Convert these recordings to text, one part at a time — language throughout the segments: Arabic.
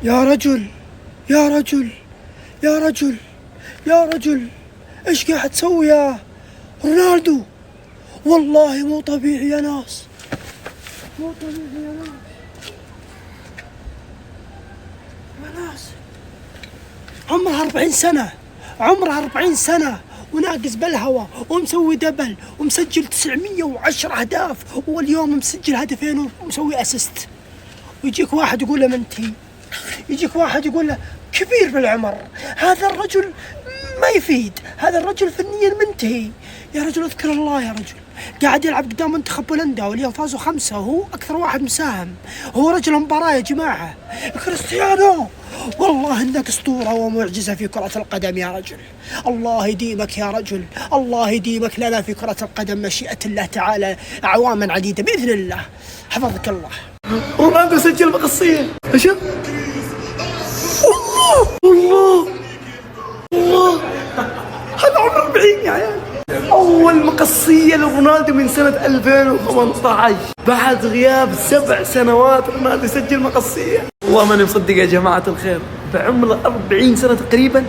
يا رجل يا رجل يا رجل يا رجل، ايش قاعد تسوي يا رونالدو؟ والله مو طبيعي يا ناس، مو طبيعي يا ناس. يا ناس عمره 40 سنة، عمره 40 سنة وناقز بالهوا ومسوي دبل ومسجل 910 أهداف، واليوم مسجل هدفين ومسوي أسيست. ويجيك واحد يقول له منتهي، يجيك واحد يقول له كبير بالعمر. هذا الرجل ما يفيد، هذا الرجل فنيا منتهي. يا رجل اذكر الله، يا رجل قاعد يلعب قدام منتخب بولندا واليوم فازوا 5 وهو أكثر واحد مساهم. هو رجل المباراة يا جماعة. كريستيانو والله إنك أسطورة ومعجزة في كرة القدم يا رجل. الله يديمك يا رجل، الله يديمك لنا في كرة القدم مشيئة الله تعالى أعواما عديدة بإذن الله. حفظك الله. رونالدو سجل مقصية. شوف الله الله، هذا عمره 40 يا عيال. أول مقصية لرونالدو من سنة 2018 بعد غياب 7 سنوات. رونالدو سجل مقصية. والله ماني مصدق يا جماعة الخير، بعمره 40 سنة تقريبا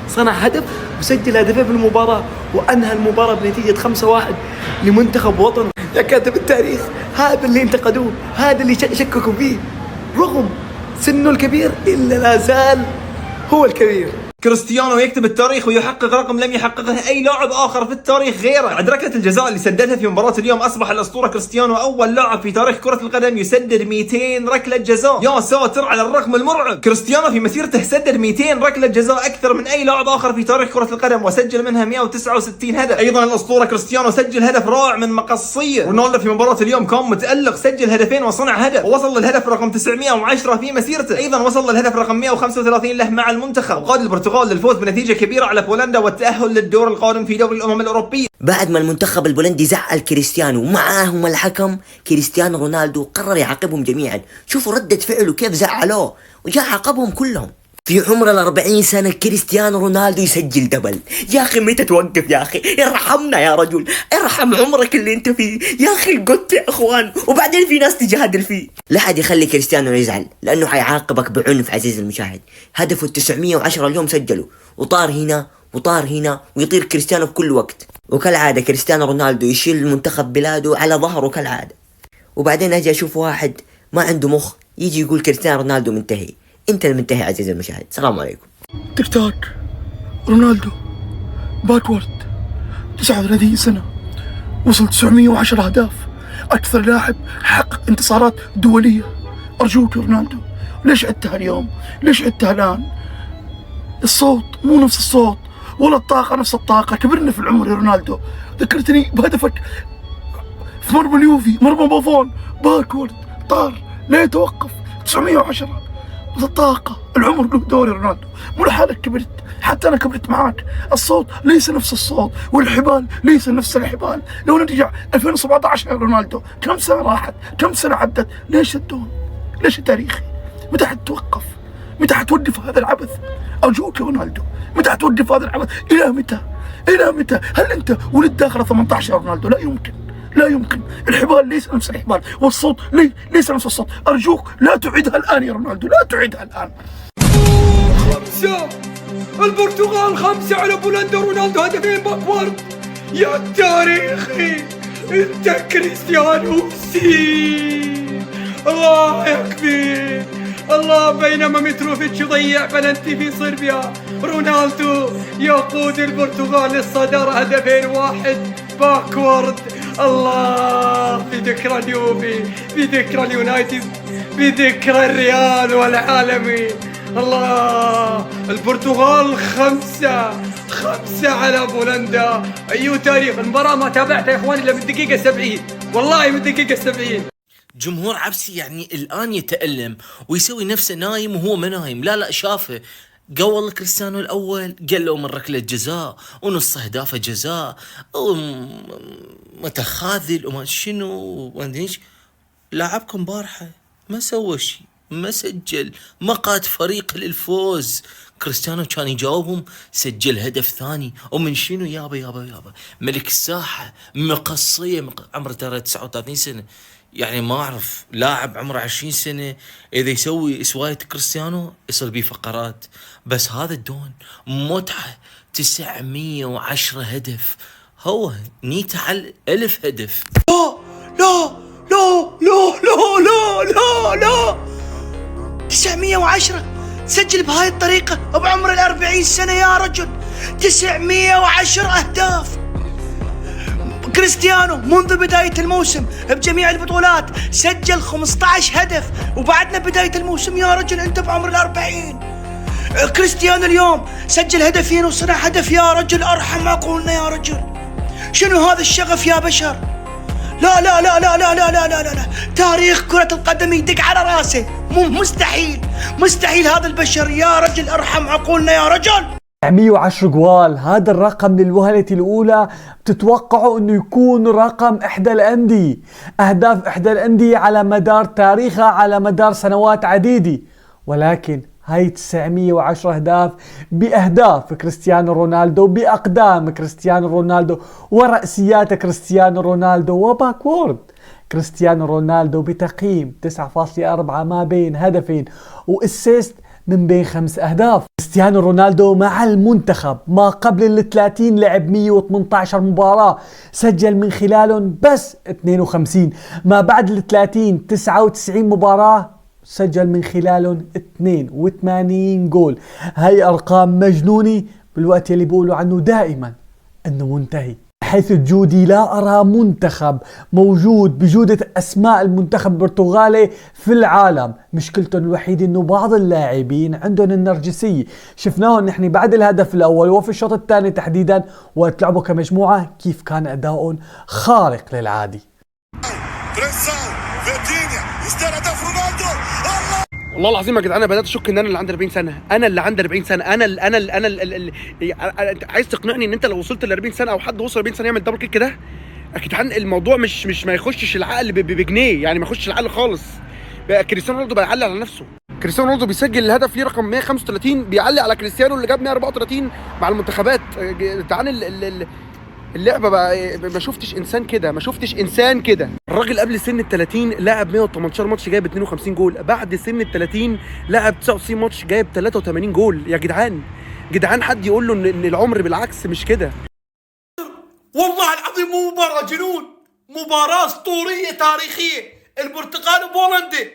صنع هدف وسجل هدفين في المباراة، وأنهى المباراة بنتيجة 5-1 لمنتخب وطنه. يا كاتب التاريخ، هذا اللي انتقدوه، هذا اللي شككوا فيه، رغم سنه الكبير إلا لا زال هو الكبير. كريستيانو يكتب التاريخ ويحقق رقم لم يحققه أي لاعب آخر في التاريخ غيره. بعد ركلة الجزاء اللي سددها في مباراة اليوم أصبح الأسطورة كريستيانو أول لاعب في تاريخ كرة القدم يسدد 200 ركلة جزاء. يا ساتر على الرقم المرعب. كريستيانو في مسيرته سدد 200 ركلة جزاء أكثر من أي لاعب آخر في تاريخ كرة القدم، وسجل منها 169 هدف. أيضا الأسطورة كريستيانو سجل هدف رائع من مقصية. رونالدو في مباراة اليوم كان متألق، سجل هدفين وصنع هدف، ووصل للهدف رقم 910 في مسيرته. أيضا وصل للهدف رقم 135 له مع المنتخب، وقاد البرتغال للفوز بنتيجة كبيرة على بولندا والتأهل للدور القادم في دوري الأمم الأوروبية. بعد ما المنتخب البولندي زعل كريستيانو ومعاهم الحكم، كريستيانو رونالدو قرر يعاقبهم جميعا. شوفوا ردة فعله كيف زعلوه وجاء عاقبهم كلهم. في عمر 40 سنة كريستيانو رونالدو يسجل دبل. يا أخي متى توقف يا أخي؟ ارحمنا يا رجل، ارحم عمرك اللي انت فيه يا أخي. قلت يا أخوان، وبعدين في ناس تجادل فيه. لا حد يخلي كريستيانو يزعل، لأنه حيعاقبك بعنف عزيز المشاهد. هدفه 910 اليوم سجله، وطار هنا وطار هنا، ويطير كريستيانو في كل وقت. وكالعادة كريستيانو رونالدو يشيل المنتخب بلاده على ظهره كالعادة. وبعدين أجي أشوف واحد ما عنده مخ يجي يقول كريستيانو رونالدو منتهي. انت المنتهي عزيزي المشاهد. السلام عليكم. تيك تاك رونالدو باكورد 39 سنة، وصل 910 أهداف، أكثر لاعب حقق انتصارات دولية. أرجوك يا رونالدو، ليش عدتها اليوم؟ ليش عدتها الآن؟ الصوت مو نفس الصوت، ولا الطاقة نفس الطاقة. كبرنا في العمر يا رونالدو. ذكرتني بهدفك في مرمى اليوفي، مرمى بوفون، باكورد طار. ليه توقف؟ 910 الطاقة. العمر له دور يا رونالدو، مو لحالك كبرت، حتى أنا كبرت معاك. الصوت ليس نفس الصوت، والحبال ليس نفس الحبال. لو نرجع 2017 يا رونالدو، كم سنة راحت، كم سنة عدت. ليش الدون؟ ليش التاريخي؟ متى حتوقف؟ متى حتوقف هذا العبث؟ أرجوك يا رونالدو، متى حتوقف هذا العبث؟ إلى متى؟ إلى متى؟ هل أنت ولد داخل 18 يا رونالدو؟ لا يمكن، لا يمكن. الحبال ليس نفس الحبال، والصوت ليس نفس الصوت. أرجوك لا تعيدها الآن يا رونالدو، لا تعيدها الآن. 5 البرتغال، 5 على بولندا. رونالدو هدفين باكورد. يا تاريخي انت كريستيانو سي. الله يكفيك الله. بينما متروفيتش يضيع بلنتي في صربيا، رونالدو يقود البرتغال للصدارة هدفين 1 باكورد. الله، في ذكرى اليوفي، في ذكرى اليونايتد، في ذكرى الريال والعالمي. الله، البرتغال 5 على بولندا. أيوه تاريخ المباراة ما تابعتها يا إخواني إلا من الدقيقة 70، والله من الدقيقة 70. جمهور عبسي يعني الآن يتألم ويسوي نفسه نايم وهو ما نايم. لا شافه قول كريستيانو الأول قال له من ركلة جزاء ونص أهدافه جزاء متخاذل وما شنو وما ادري ايش. لاعبكم بارحة ما سوى شيء، ما سجل، ما قاد فريق للفوز. كريستيانو كان يجاوبهم، سجل هدف ثاني. ومن شنو يابا ملك الساحة مقصية عمره ترى 39 سنة. يعني ما أعرف لاعب عمره 20 سنة إذا يسوي سواية كريستيانو يصل بيه فقرات، بس هذا الدون متعة. 910 هدف، هو نيته على 1000 هدف. لا لا لا لا لا لا لا 910 تسجل بهاي الطريقة بعمر 40 سنة يا رجل. 910 أهداف. كريستيانو منذ بداية الموسم بجميع البطولات سجل 15 هدف، وبعدنا بداية الموسم يا رجل انت بعمر 40. كريستيانو اليوم سجل هدفين وصنع هدف يا رجل، ارحم عقولنا يا رجل. شنو هذا الشغف يا بشر؟ لا لا لا لا لا لا لا لا لا, لا. تاريخ كرة القدم يدق على راسه. مستحيل مستحيل هذا البشر يا رجل، ارحم عقولنا يا رجل. 110 جوال، هذا الرقم للوهلة الأولى بتتوقعوا أنه يكون رقم إحدى الأندية، أهداف إحدى الأندية على مدار تاريخها على مدار سنوات عديدة، ولكن هاي 910 أهداف بأهداف كريستيانو رونالدو، بأقدام كريستيانو رونالدو، ورأسيات كريستيانو رونالدو، وباكورد كريستيانو رونالدو بتقييم 9.4 ما بين هدفين واسيست من بين 5 أهداف. كريستيانو رونالدو مع المنتخب ما قبل ال30 لعب 118 مباراة، سجل من خلالهم بس 52. ما بعد ال30 99 مباراة، سجل من خلالهم 82 جول. هاي أرقام مجنونة بالوقت اللي بيقولوا عنه دائما أنه منتهي. حيث الجودي لا أرى منتخب موجود بجودة أسماء المنتخب البرتغالي في العالم. مشكلتهم الوحيدة أنه بعض اللاعبين عندهم النرجسية، شفناهم نحن بعد الهدف الأول وفي الشوط الثاني تحديدا وقت لعبوا كمجموعة كيف كان أداؤهم خارق للعادي. والله العظيم يا جدعان انا بدات اشك ان انا اللي عندي 40 سنه، انا اللي عندي 40 سنه، انا عايز تقنعني ان انت لو وصلت ل 40 سنه او حد وصل 40 سنه يعمل دبل كيك كده؟ يا جدعان الموضوع مش ما يخشش العقل بجنيه، يعني ما يخشش العقل خالص. كريستيانو رونالدو بيعلي على نفسه. كريستيانو رونالدو بيسجل الهدف ليه رقم 135 بيعلي على كريستيانو اللي جاب 134 مع المنتخبات. جدعان اللعبه بقى ما شفتش انسان كده، ما شفتش انسان كده. الراجل قبل سن ال30 لعب 118 ماتش جايب 52 جول، بعد سن ال30 لعب 99 ماتش جايب 83 جول. يا جدعان حد يقول له ان العمر بالعكس مش كده. والله العظيم مو مباراة جنون، مباراة اسطورية تاريخية. البرتغال وبولندا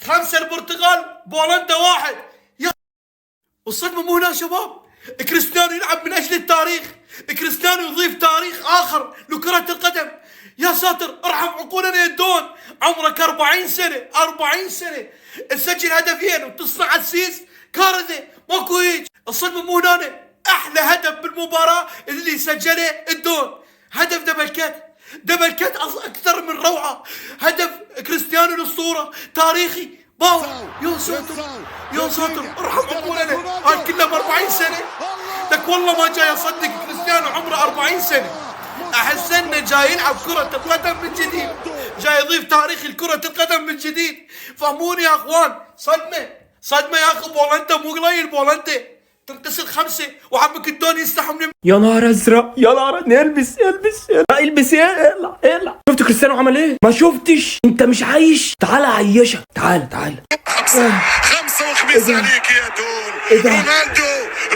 5 البرتغال، بولندا 1. يا والصدمة مو هنا شباب، كريستيانو يلعب من اجل التاريخ، كريستيانو يضيف تاريخ اخر لكرة القدم. يا ساتر ارحم عقولنا يا الدون، عمرك 40 سنة 40 سنة تسجل هدفين وتصنع اسيست، كارثة ماكو هيك. الصدمة مو هنا، احلى هدف بالمباراة اللي سجله الدون هدف دبل كات اكثر من روعة. هدف كريستيانو الاسطورة تاريخي باو. يا ساتر ارحم عقولنا، هاي كلها ب 40 سنة. لك والله ما جاي اصدق كريستيانو عمره 40 سنة. احس انه جاي يلعب كرة القدم من جديد، جاي يضيف تاريخ الكرة القدم من جديد. فهموني يا اخوان، صدمة يا اخو. بولندا مو قليل، بولندا تنتصر 5 وعمك الدون يستحوا من. يا نهار ازرق، يا نهار البس يلا. شفت كريستيانو عمل ايه؟ ما شفتش؟ انت مش عايش؟ تعال عيشك، تعال 5 وخميس عليك يا دون.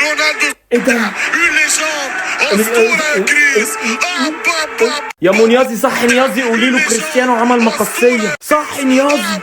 رونالدو ايه ده؟ اون ليجوند، اسطوره كريس. يا منيازي صح، نيازي قولي له كريستيانو عمل مقصيه. صح نيازي.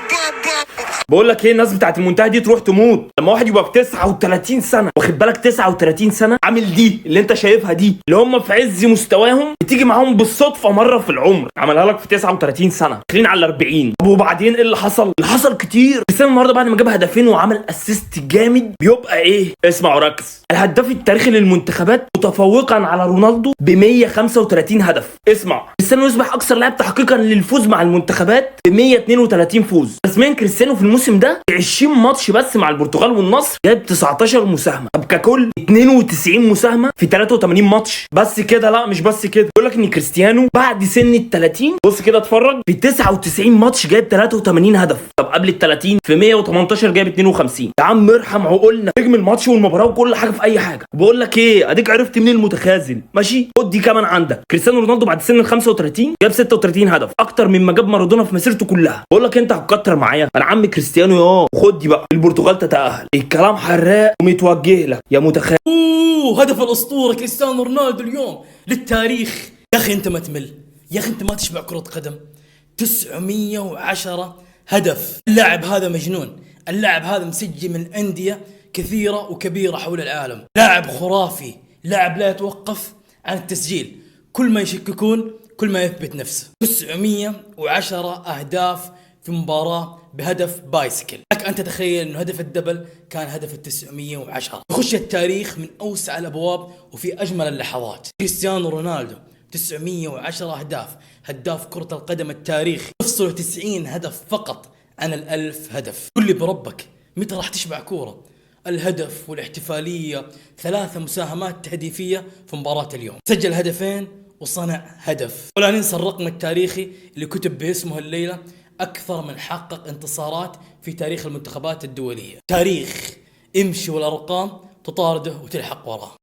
بقول لك ايه، الناس بتاعت المنتهى دي تروح تموت لما واحد يبقى ب 39 سنه، واخد بالك 39 سنه عامل دي اللي انت شايفها دي، اللي هم في عز مستواهم بتيجي معاهم بالصدفه مره في العمر، عملها لك في 39 سنه داخلين على 40. طب وبعدين ايه اللي حصل؟ اللي حصل كتير. كريستيانو النهارده بعد ما جاب هدفين وعمل اسيست جامد بيبقى ايه؟ اسمع وركز، الهداف التاريخي للمنتخبات متفوقا على رونالدو ب 135 هدف. اسمع، كريستيانو يصبح اكثر لاعب تحقيقا للفوز مع المنتخبات ب 132 فوز. رسميا كريستيانو في الموسم ده 20 ماتش بس مع البرتغال والنصر جايب 19 مساهمه، طب ككل 92 مساهمه في 83 ماتش. بس كده؟ لا مش بس كده، بيقول لك ان كريستيانو بعد سن ال 30 بص كده اتفرج، في 99 ماتش جايب 83 هدف، طب قبل ال 30 في 118 جايب 52. يا عم ارحم عقولنا، نجم الماتش والمباراه وكل حاجه في اي حاجه. بقول لك ايه، اديك عرفت مين المتخاذل. ماشي، خد دي كمان عندك. كريستيانو رونالدو بعد سن ال 35 جاب 36 هدف، اكتر من ما جاب مارادونا في مسيرته كلها. بقول لك انت هتكتر معايا، انا عمي كريستيانو وخد دي بقى، البرتغال تتاهل. الكلام حراق ومتوجه لك يا متخاذل. هدف الاسطوره كريستيانو رونالدو اليوم للتاريخ. يا اخي انت ما تمل، يا اخي انت ما تشبع كره قدم. 910 هدف. اللاعب هذا مجنون، اللاعب هذا مسجل من انديه كثيره وكبيره حول العالم. لاعب خرافي، لاعب لا يتوقف عن التسجيل، كل ما يشككون كل ما يثبت نفسه. 910 اهداف في مباراة بهدف بايسكل. لك أن تتخيل أنه هدف الدبل كان هدف 910. يخش التاريخ من أوسع الأبواب وفي أجمل اللحظات. كريستيانو رونالدو 910 أهداف، هداف كرة القدم التاريخ، يفصل 90 هدف فقط عن 1000 هدف. قل لي بربك متى راح تشبع كورة؟ الهدف والاحتفالية، 3 مساهمات تهديفية في مباراة اليوم، سجل هدفين وصنع هدف. ولا ننسى الرقم التاريخي اللي كتب باسمه الليلة، أكثر من حقق انتصارات في تاريخ المنتخبات الدولية. تاريخ امشي والأرقام تطارده وتلحق وراه.